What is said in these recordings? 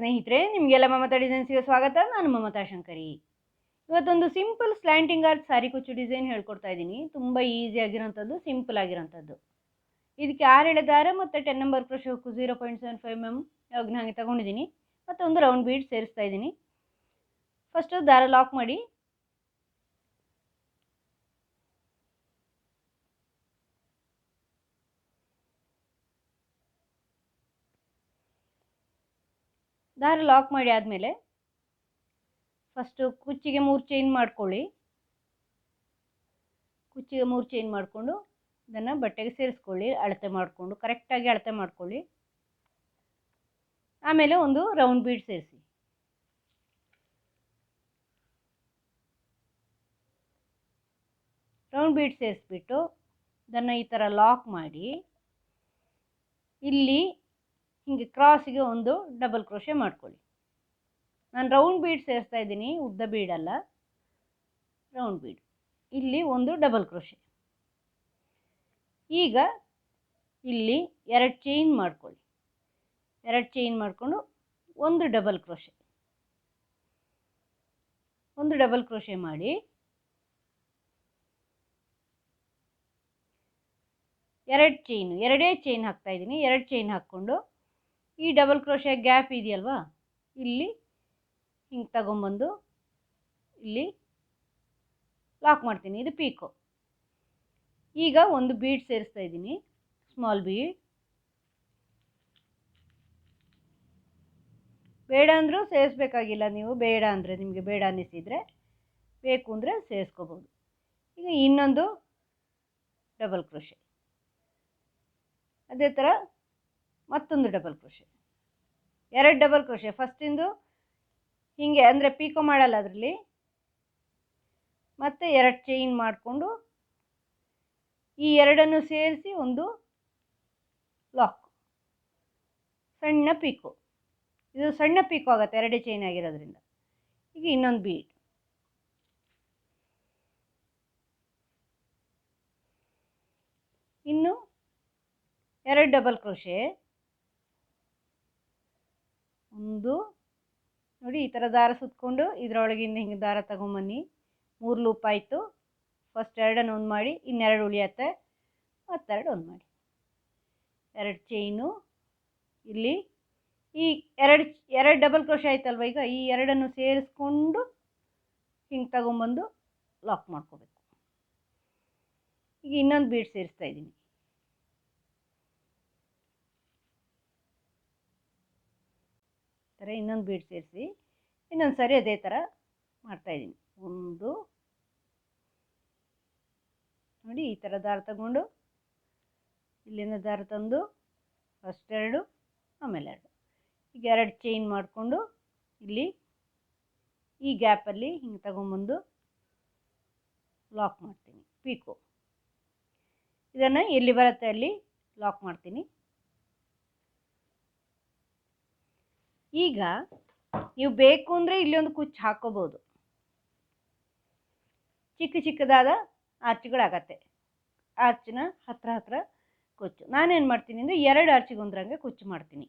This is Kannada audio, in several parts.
ಸ್ನೇಹಿತರೆ, ನಿಮಗೆಲ್ಲ ಮಮತಾ ಡಿಸೈನ್ಸ್ಗೆ ಸ್ವಾಗತ. ನಾನು ಮಮತಾ ಶಂಕರಿ. ಇವತ್ತೊಂದು ಸಿಂಪಲ್ ಸ್ಲ್ಯಾಂಟಿಂಗ್ ಆರ್ಚ್ ಸಾರಿ ಕುಚ್ಚು ಡಿಸೈನ್ ಹೇಳ್ಕೊಡ್ತಾ ಇದ್ದೀನಿ. ತುಂಬ ಈಸಿ ಆಗಿರೋಂಥದ್ದು, ಸಿಂಪಲ್ ಆಗಿರೋಂಥದ್ದು. ಇದಕ್ಕೆ 6 ಎಳೆ ದಾರ ಮತ್ತು 10 ನಂಬರ್ ಕ್ರೋಶೆ ಹುಕ್ಕು 0.75 mm ಯಾವಾಗ ಹಾಗೆ ತಗೊಂಡಿದ್ದೀನಿ. ಮತ್ತು ಒಂದು ರೌಂಡ್ ಬೀಡ್ ಸೇರಿಸ್ತಾ ಇದ್ದೀನಿ. ಫಸ್ಟು ದಾರ ಲಾಕ್ ಮಾಡಿ ಆದಮೇಲೆ ಫಸ್ಟು ಕುಚ್ಚಿಗೆ 3 ಚೈನ್ ಮಾಡ್ಕೊಳ್ಳಿ. ಕುಚ್ಚಿಗೆ 3 ಚೈನ್ ಮಾಡಿಕೊಂಡು ಇದನ್ನು ಬಟ್ಟೆಗೆ ಸೇರಿಸ್ಕೊಳ್ಳಿ. ಅಳತೆ ಮಾಡಿಕೊಂಡು ಕರೆಕ್ಟಾಗಿ ಅಳತೆ ಮಾಡ್ಕೊಳ್ಳಿ. ಆಮೇಲೆ ಒಂದು ರೌಂಡ್ ಬೀಡ್ ಸೇರಿಸಿ. ರೌಂಡ್ ಬೀಡ್ ಸೇರಿಸ್ಬಿಟ್ಟು ಇದನ್ನು ಈ ಥರ ಲಾಕ್ ಮಾಡಿ ಇಲ್ಲಿ ಹೀಗೆ ಕ್ರಾಸಿಗೆ ಒಂದು ಡಬಲ್ ಕ್ರೋಶೆ ಮಾಡ್ಕೊಳ್ಳಿ. ನಾನು ರೌಂಡ್ ಬೀಡ್ ಸೇರಿಸ್ತಾ ಇದ್ದೀನಿ, ಉದ್ದ ಬೀಡಲ್ಲ, ರೌಂಡ್ ಬೀಡ್. ಇಲ್ಲಿ ಒಂದು ಡಬಲ್ ಕ್ರೋಶೆ. ಈಗ ಇಲ್ಲಿ 2 ಚೈನ್ ಮಾಡ್ಕೊಳ್ಳಿ. 2 ಚೈನ್ ಮಾಡಿಕೊಂಡು ಒಂದು ಡಬಲ್ ಕ್ರೋಶೆ. ಒಂದು ಡಬಲ್ ಕ್ರೋಶೆ ಮಾಡಿ ಎರಡೇ ಚೈನ್ ಹಾಕ್ತಾ ಇದ್ದೀನಿ. 2 ಚೈನ್ ಹಾಕ್ಕೊಂಡು ಈ ಡಬಲ್ ಕ್ರೋಶೆ ಗ್ಯಾಪ್ ಇದೆಯಲ್ವಾ, ಇಲ್ಲಿ ಹಿಂಗೆ ತಗೊಂಬಂದು ಇಲ್ಲಿ ಲಾಕ್ ಮಾಡ್ತೀನಿ. ಇದು ಪೀಕೋ. ಈಗ ಒಂದು ಬೀಡ್ ಸೇರಿಸ್ತಾ ಇದ್ದೀನಿ, ಸ್ಮಾಲ್ ಬೀಡ್. ಬೇಡ ಅಂದರೂ ಸೇರಿಸ್ಬೇಕಾಗಿಲ್ಲ ನೀವು, ಬೇಡ ಅಂದರೆ ನಿಮಗೆ ಬೇಡ ಅನ್ನಿಸಿದರೆ, ಬೇಕು ಅಂದರೆ ಸೇರಿಸ್ಕೋಬೋದು. ಈಗ ಇನ್ನೊಂದು ಡಬಲ್ ಕ್ರೋಶೆ, ಅದೇ ಥರ ಮತ್ತೊಂದು ಡಬಲ್ ಕ್ರೋಶೆ, 2 ಡಬಲ್ ಕ್ರೋಶೆ. ಫಸ್ಟಿಂದು ಹೀಗೆ ಅಂದರೆ ಪೀಕೋ ಮಾಡಲ್ಲ ಅದರಲ್ಲಿ. ಮತ್ತು 2 ಚೈನ್ ಮಾಡಿಕೊಂಡು ಈ ಎರಡನ್ನು ಸೇರಿಸಿ ಒಂದು ಲಾಕ್, ಸಣ್ಣ ಪೀಕೋ. ಇದು ಸಣ್ಣ ಪೀಕೋ ಆಗುತ್ತೆ 2 ಚೈನ್ ಆಗಿರೋದ್ರಿಂದ. ಈಗ ಇನ್ನೊಂದು ಬೀಡ್, ಇನ್ನು 2 ಡಬಲ್ ಕ್ರೋಶೆ, ಒಂದು ನೋಡಿ ಈ ಥರ ದಾರ ಸುತ್ತಕೊಂಡು ಇದರೊಳಗಿಂದ ಹಿಂಗೆ ದಾರ ತಗೊಂಬನ್ನಿ. 3 ಲೂಪ್ ಆಯಿತು. ಫಸ್ಟ್ 2 ಒಂದು ಮಾಡಿ, ಇನ್ನೆರಡು ಉಳಿಯತ್ತೆ, ಮತ್ತೆರಡು ಒಂದು ಮಾಡಿ. 2 ಚೈನು ಇಲ್ಲಿ ಈ ಎರಡು ಡಬಲ್ ಕ್ರೋಶೆ ಆಯ್ತಲ್ವ. ಈಗ ಈ ಎರಡನ್ನು ಸೇರಿಸ್ಕೊಂಡು ಹಿಂಗೆ ತಗೊಂಬಂದು ಲಾಕ್ ಮಾಡ್ಕೋಬೇಕು. ಈಗ ಇನ್ನೊಂದು ಬೀಡ್ ಸೇರಿಸ್ತಾ ಇದ್ದೀನಿ. ಥರ ಇನ್ನೊಂದು ಬೀಡ್ ಸೇರಿಸಿ ಇನ್ನೊಂದು ಸಾರಿ ಅದೇ ಥರ ಮಾಡ್ತಾಯಿದ್ದೀನಿ. ಒಂದು ನೋಡಿ ಈ ಥರ ದಾರ ತಗೊಂಡು ಇಲ್ಲಿಂದ ದಾರ ತಂದು ಫಸ್ಟ್ 2 ಆಮೇಲೆ 2. ಈಗ 2 ಚೈನ್ ಮಾಡಿಕೊಂಡು ಇಲ್ಲಿ ಈ ಗ್ಯಾಪಲ್ಲಿ ಹಿಂಗೆ ತಗೊಂಬಂದು ಲಾಕ್ ಮಾಡ್ತೀನಿ, ಪೀಕೋ. ಇದನ್ನು ಎಲ್ಲಿ ಬರುತ್ತೆ ಅಲ್ಲಿ ಲಾಕ್ ಮಾಡ್ತೀನಿ. ಈಗ ನೀವು ಬೇಕು ಅಂದರೆ ಇಲ್ಲಿ ಒಂದು ಕುಚ್ಚು ಹಾಕ್ಕೋಬೋದು. ಚಿಕ್ಕದಾದ ಆರ್ಚ್ಗಳಾಗತ್ತೆ. ಆರ್ಚಿನ ಹತ್ರ ಕುಚ್ಚು ನಾನೇನು ಮಾಡ್ತೀನಿ ಅಂದರೆ 2 ಆರ್ಚಿಗೆ ಒಂದ್ರಂಗೆ ಕುಚ್ಚು ಮಾಡ್ತೀನಿ.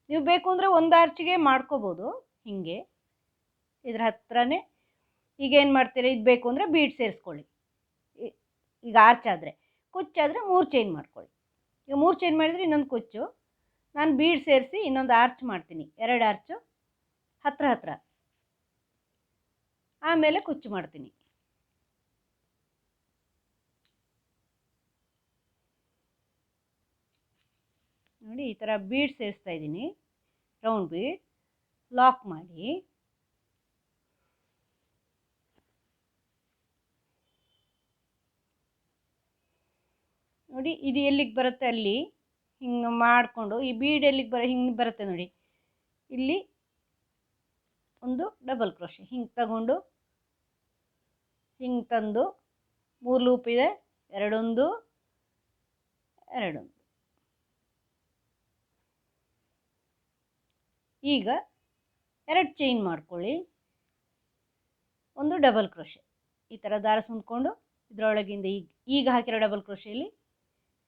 ನೀವು ಬೇಕು ಅಂದರೆ ಒಂದು ಆರ್ಚಿಗೆ ಮಾಡ್ಕೋಬೋದು. ಹೀಗೆ ಇದ್ರ ಹತ್ರನೇ ಈಗ ಏನು ಮಾಡ್ತೀರಿ, ಇದು ಬೇಕು ಅಂದರೆ ಬೀಡ್ ಸೇರಿಸ್ಕೊಳ್ಳಿ. ಈಗ ಆರ್ಚ್ ಆದರೆ, ಕುಚ್ಚಾದರೆ 3 ಚೈನ್ ಮಾಡ್ಕೊಳ್ಳಿ. ಈಗ 3 ಚೈನ್ ಮಾಡಿದರೆ ಇನ್ನೊಂದು ಕುಚ್ಚು. ನಾನು ಬೀಡ್ ಸೇರಿಸಿ ಇನ್ನೊಂದು ಆರ್ಚ್ ಮಾಡ್ತೀನಿ, 2 ಆರ್ಚು ಹತ್ರ. ಆಮೇಲೆ ಕುಚ್ಚು ಮಾಡ್ತೀನಿ. ನೋಡಿ ಈ ಥರ ಬೀಡ್ ಸೇರಿಸ್ತಾ ಇದ್ದೀನಿ, ರೌಂಡ್ ಬೀಡ್. ಲಾಕ್ ಮಾಡಿ ನೋಡಿ ಇದು ಎಲ್ಲಿಗೆ ಬರುತ್ತೆ ಅಲ್ಲಿ ಹಿಂಗೆ ಮಾಡಿಕೊಂಡು ಈ ಬೀಡ್ ಎಲ್ಲಿಗೆ ಹಿಂಗೆ ಬರುತ್ತೆ ನೋಡಿ, ಇಲ್ಲಿ ಒಂದು ಡಬಲ್ ಕ್ರೋಶೆ ಹಿಂಗೆ ತಗೊಂಡು ಹಿಂಗೆ ತಂದು 3 ಲೂಪ್ ಇದೆ, 2 ಈಗ 2 ಚೈನ್ ಮಾಡ್ಕೊಳ್ಳಿ, ಒಂದು ಡಬಲ್ ಕ್ರೋಶೆ. ಈ ಥರ ದಾರ ಸುಂದ್ಕೊಂಡು ಇದರೊಳಗಿಂದ ಈಗ ಹಾಕಿರೋ ಡಬಲ್ ಕ್ರೋಶೆಯಲ್ಲಿ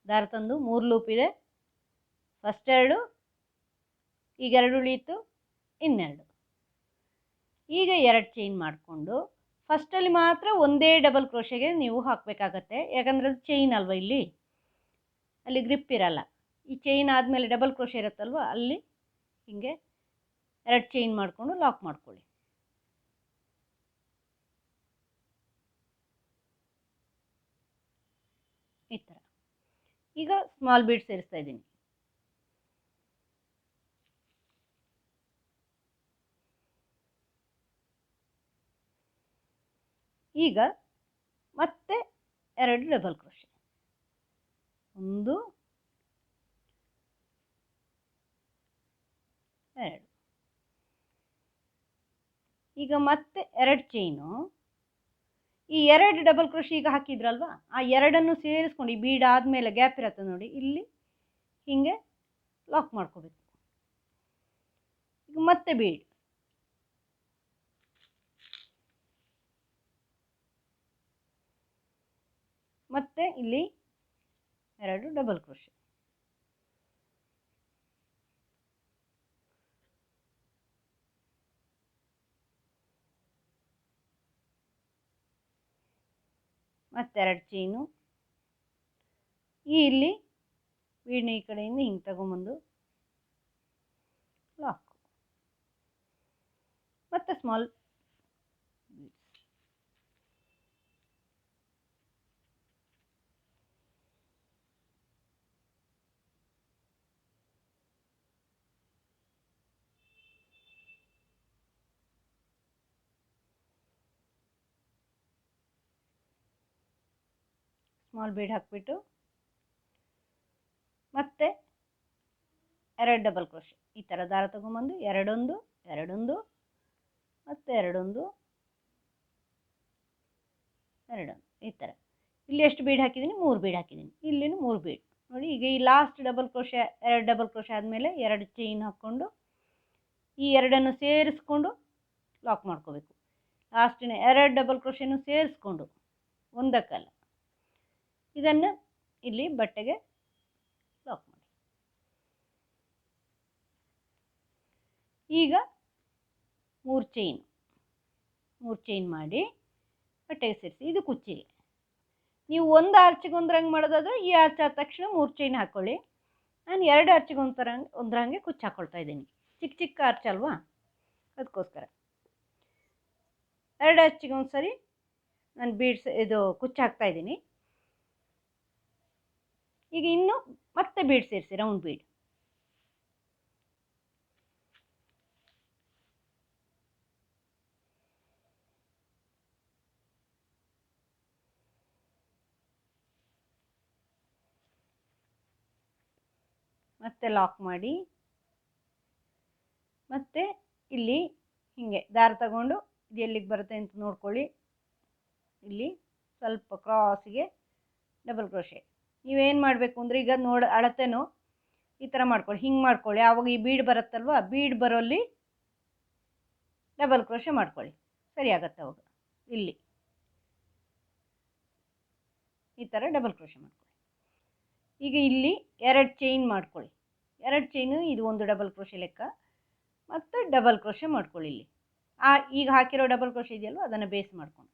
ದಾರ ತಂದು 3 ಲೂಪ್ ಇದೆ, ಫಸ್ಟ್ 2 ಈಗ 2 ಉಳಿಯಿತು, ಇನ್ನೆರಡು. ಈಗ 2 ಚೈನ್ ಮಾಡಿಕೊಂಡು ಫಸ್ಟಲ್ಲಿ ಮಾತ್ರ ಒಂದೇ ಡಬಲ್ ಕ್ರೋಶೆಗೆ ನೀವು ಹಾಕಬೇಕಾಗತ್ತೆ, ಯಾಕಂದರೆ ಅದು ಚೈನ್ ಅಲ್ವ, ಅಲ್ಲಿ ಗ್ರಿಪ್ ಇರಲ್ಲ. ಈ ಚೈನ್ ಆದಮೇಲೆ ಡಬಲ್ ಕ್ರೋಶೆ ಇರುತ್ತಲ್ವ, ಅಲ್ಲಿ ಹೀಗೆ 2 ಚೈನ್ ಮಾಡಿಕೊಂಡು ಲಾಕ್ ಮಾಡ್ಕೊಳ್ಳಿ. ಈ ಥರ. ಈಗ ಸ್ಮಾಲ್ ಬೀಡ್ ಸೇರಿಸ್ತಾ ಇದ್ದೀನಿ. ಈಗ ಮತ್ತೆ 2 ಡಬಲ್ ಕ್ರೋಶೆ, 1 2. ಈಗ ಮತ್ತೆ 2 ಚೈನು, ಈ 2 ಡಬಲ್ ಕ್ರೋಶೆ ಈಗ ಹಾಕಿದ್ರಲ್ವ, ಆ 2ಅನ್ನು ಸೇರಿಸ್ಕೊಂಡು ಈ ಬೀಡ್ ಆದಮೇಲೆ ಗ್ಯಾಪ್ ಇರುತ್ತೆ ನೋಡಿ, ಇಲ್ಲಿ ಹೀಗೆ ಲಾಕ್ ಮಾಡ್ಕೋಬೇಕು. ಈಗ ಮತ್ತೆ ಬೀಡ್, ಮತ್ತೆ ಇಲ್ಲಿ 2 ಡಬಲ್ ಕ್ರೋಶೆ, ಮತ್ತೆ 2 ಚೈನು, ಇಲ್ಲಿ ಬೀಡ್ನ ಈ ಕಡೆಯಿಂದ ಹಿಂಗೆ ತಗೊಂಬಂದು ಲಾಕ್, ಮತ್ತೆ ಸ್ಮಾಲ್ ಬೀಡ್ ಹಾಕಿಬಿಟ್ಟು ಮತ್ತೆ 2 ಡಬಲ್ ಕ್ರೋಶೆ, ಈ ಥರ ದಾರ ತಗೊಂಬಂದು 2 2 ಮತ್ತೆ 2 2, ಈ ಥರ. ಇಲ್ಲಿ ಎಷ್ಟು ಬೀಡ್ ಹಾಕಿದ್ದೀನಿ? 3 ಬೀಡ್ ಹಾಕಿದ್ದೀನಿ. ಇಲ್ಲಿನೂ 3 ಬೀಡ್ ನೋಡಿ. ಈಗ ಈ last double crochet, 2 double crochet ಆದಮೇಲೆ 2 ಚೈನ್ ಹಾಕ್ಕೊಂಡು ಈ 2ಅನ್ನು ಸೇರಿಸ್ಕೊಂಡು ಲಾಕ್ ಮಾಡ್ಕೋಬೇಕು. ಲಾಸ್ಟಿನ 2 ಡಬಲ್ ಕ್ರೋಶೆನೂ ಸೇರಿಸ್ಕೊಂಡು, ಒಂದಕ್ಕಲ್ಲ, ಇದನ್ನು ಇಲ್ಲಿ ಬಟ್ಟೆಗೆ ಲಾಕ್ ಮಾಡಿ. ಈಗ 3 ಚೈನ್ ಮಾಡಿ ಬಟ್ಟೆಗೆ ಸೇರಿಸಿ. ಇದು ಕುಚ್ಚಿಗೆ. ನೀವು ಒಂದು ಆರ್ಚಿಗೆ ಒಂದ್ರಂಗೆ ಮಾಡೋದಾದ್ರೆ ಈ ಆರ್ಚ್ ಆದ ತಕ್ಷಣ 3 ಚೈನ್ ಹಾಕ್ಕೊಳ್ಳಿ. ನಾನು 2 ಆರ್ಚಿಗೆ ಒಂದ್ರಂಗೆ ಕುಚ್ಚು ಹಾಕ್ಕೊಳ್ತಾ ಇದ್ದೀನಿ. ಚಿಕ್ಕ ಚಿಕ್ಕ ಆರ್ಚ್ ಅಲ್ವಾ, ಅದಕ್ಕೋಸ್ಕರ 2 ಆರ್ಚಿಗೆ ಒಂದು ಸರಿ ನಾನು ಇದು ಕುಚ್ಚು ಹಾಕ್ತಾ ಇದ್ದೀನಿ. ಈಗ ಇನ್ನು ಮತ್ತೆ ಬೀಡ್ ಸೇರಿಸಿ, ರೌಂಡ್ ಬೀಡ್. ಮತ್ತೆ ಲಾಕ್ ಮಾಡಿ, ಮತ್ತೆ ಇಲ್ಲಿ ಹೀಗೆ ದಾರ ತಗೊಂಡು ಇದು ಎಲ್ಲಿಗೆ ಬರುತ್ತೆ ಅಂತ ನೋಡ್ಕೊಳ್ಳಿ. ಇಲ್ಲಿ ಸ್ವಲ್ಪ ಕ್ರಾಸಿಗೆ ಡಬಲ್ ಕ್ರೋಶೆ. ನೀವೇನು ಮಾಡಬೇಕು ಅಂದರೆ, ಈಗ ಅಳತೆನೋ ಈ ಥರ ಮಾಡ್ಕೊಳ್ಳಿ, ಹಿಂಗೆ ಮಾಡ್ಕೊಳ್ಳಿ. ಆವಾಗ ಈ ಬೀಡ್ ಬರುತ್ತಲ್ವ, ಬೀಡ್ ಬರೋಲ್ಲಿ ಡಬಲ್ ಕ್ರೋಶೆ ಮಾಡ್ಕೊಳ್ಳಿ, ಸರಿ ಆಗುತ್ತೆ ಅವಾಗ. ಇಲ್ಲಿ ಈ ಥರ ಡಬಲ್ ಕ್ರೋಶೆ ಮಾಡ್ಕೊಳ್ಳಿ. ಈಗ ಇಲ್ಲಿ 2 ಚೈನ್ ಮಾಡ್ಕೊಳ್ಳಿ. 2 ಚೈನು, ಇದು ಒಂದು ಡಬಲ್ ಕ್ರೋಶೆ ಲೆಕ್ಕ, ಮತ್ತು ಡಬಲ್ ಕ್ರೋಶೆ ಮಾಡ್ಕೊಳ್ಳಿ. ಇಲ್ಲಿ ಈಗ ಹಾಕಿರೋ ಡಬಲ್ ಕ್ರೋಶೆ ಇದೆಯಲ್ವ, ಅದನ್ನು ಬೇಸ್ ಮಾಡ್ಕೊಂಡು.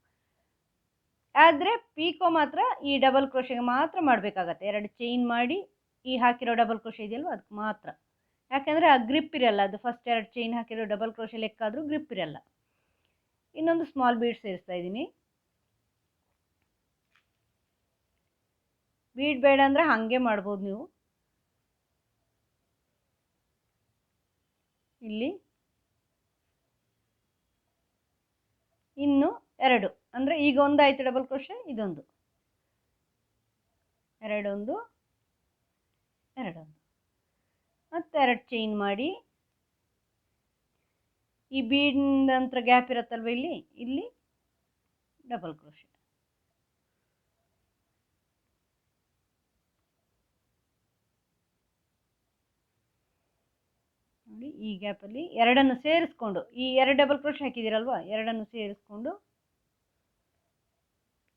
ಆದರೆ ಪೀಕೋ ಮಾತ್ರ ಈ ಡಬಲ್ ಕ್ರೋಶೆಗೆ ಮಾತ್ರ ಮಾಡಬೇಕಾಗತ್ತೆ. 2 ಚೈನ್ ಮಾಡಿ ಈ ಹಾಕಿರೋ ಡಬಲ್ ಕ್ರೋಶೆ ಇದೆಯಲ್ವ, ಅದಕ್ಕೆ ಮಾತ್ರ. ಯಾಕೆಂದರೆ ಆ ಗ್ರಿಪ್ ಇರಲ್ಲ, ಅದು ಫಸ್ಟ್ 2 ಚೈನ್ ಹಾಕಿರೋ ಡಬಲ್ ಕ್ರೋಶೆ ಲೆಕ್ಕ ಆದರೂ ಗ್ರಿಪ್ ಇರಲ್ಲ. ಇನ್ನೊಂದು ಸ್ಮಾಲ್ ಬೀಡ್ ಸೇರಿಸ್ತಾ ಇದ್ದೀನಿ. ಬೀಡ್ ಬೇಡ ಅಂದರೆ ಹಾಗೆ ಮಾಡ್ಬೋದು ನೀವು. ಇಲ್ಲಿ ಇನ್ನು 2, ಅಂದರೆ ಈಗ ಒಂದಾಯಿತು ಡಬಲ್ ಕ್ರೋಶೆ, ಇದೊಂದು 2 2, ಮತ್ತೆ 2 ಚೈನ್ ಮಾಡಿ ಈ ಬೀಡ್ ನಂತರ ಗ್ಯಾಪ್ ಇರುತ್ತಲ್ವ, ಇಲ್ಲಿ ಡಬಲ್ ಕ್ರೋಶೆ. ನೋಡಿ, ಈ ಗ್ಯಾಪಲ್ಲಿ 2ಅನ್ನು ಸೇರಿಸ್ಕೊಂಡು, ಈ 2 ಡಬಲ್ ಕ್ರೋಶೆ ಹಾಕಿದ್ದೀರಲ್ವ, 2ಅನ್ನು ಸೇರಿಸ್ಕೊಂಡು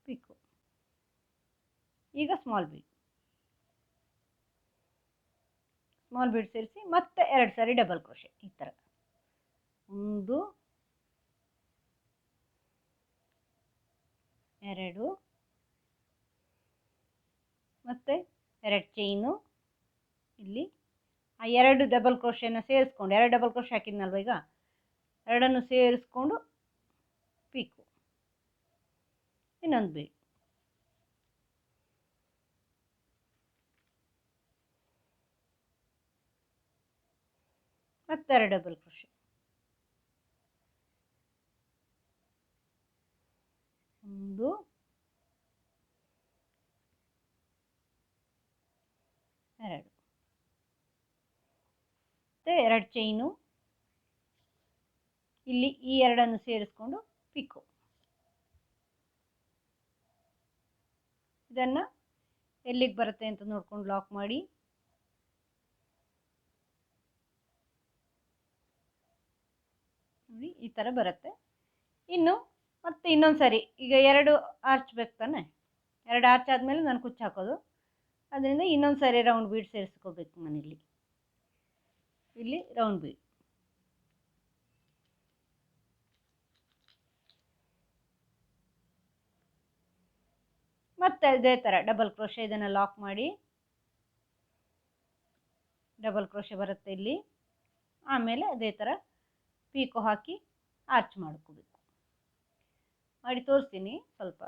ಪಿಕ್ಕು. ಈಗ ಸ್ಮಾಲ್ ಸ್ಮಾಲ್ ಬೀಡ್ ಸೇರಿಸಿ ಮತ್ತೆ 2 ಸಾರಿ ಡಬಲ್ ಕ್ರೋಶೆ ಈ ಥರ 1 2 ಮತ್ತು 2 ಚೈನು ಇಲ್ಲಿ ಆ 2 ಡಬಲ್ ಕ್ರೋಶೆನ ಸೇರಿಸ್ಕೊಂಡು 2 ಡಬಲ್ ಕ್ರೋಶೆ ಹಾಕಿದ್ನಲ್ವ ಈಗ ಎರಡನ್ನು ಸೇರಿಸ್ಕೊಂಡು ಪೀಕು ಇನ್ನೊಂದು ಬೀಡ್ ಮತ್ತೆ 2 ಡಬಲ್ ಕ್ರೋಶೆ 1 2 ಮತ್ತು 2 ಚೈನು ಇಲ್ಲಿ ಈ ಎರಡನ್ನು ಸೇರಿಸ್ಕೊಂಡು ಪಿಕ್ಕು ಇದನ್ನು ಎಲ್ಲಿಗೆ ಬರುತ್ತೆ ಅಂತ ನೋಡ್ಕೊಂಡು ಲಾಕ್ ಮಾಡಿ ನೋಡಿ ಈ ಥರ ಬರುತ್ತೆ. ಇನ್ನು ಮತ್ತೆ ಇನ್ನೊಂದು ಸರಿ ಈಗ 2 ಆರ್ಚ್ ಬೇಕು ತಾನೆ 2 ಆರ್ಚ್ ಆದಮೇಲೆ ನಾನು ಕುಚ್ಚು ಹಾಕೋದು ಅದರಿಂದ ಇನ್ನೊಂದು ಸರಿ ರೌಂಡ್ ಬೀಡ್ ಸೇರಿಸ್ಕೋಬೇಕು ನಾನಿಲ್ಲಿ ಇಲ್ಲಿ ರೌಂಡ್ ಬೀಡ್ ಮತ್ತೆ ಇದೇ ಥರ ಡಬಲ್ ಕ್ರೋಶೆ ಇದನ್ನು ಲಾಕ್ ಮಾಡಿ ಡಬಲ್ ಕ್ರೋಶೆ ಬರುತ್ತೆ ಇಲ್ಲಿ ಆಮೇಲೆ ಅದೇ ಥರ ಪೀಕೋ ಹಾಕಿ ಆರ್ಚ್ ಮಾಡ್ಕೋಬೇಕು ಮಾಡಿ ತೋರಿಸ್ತೀನಿ ಸ್ವಲ್ಪ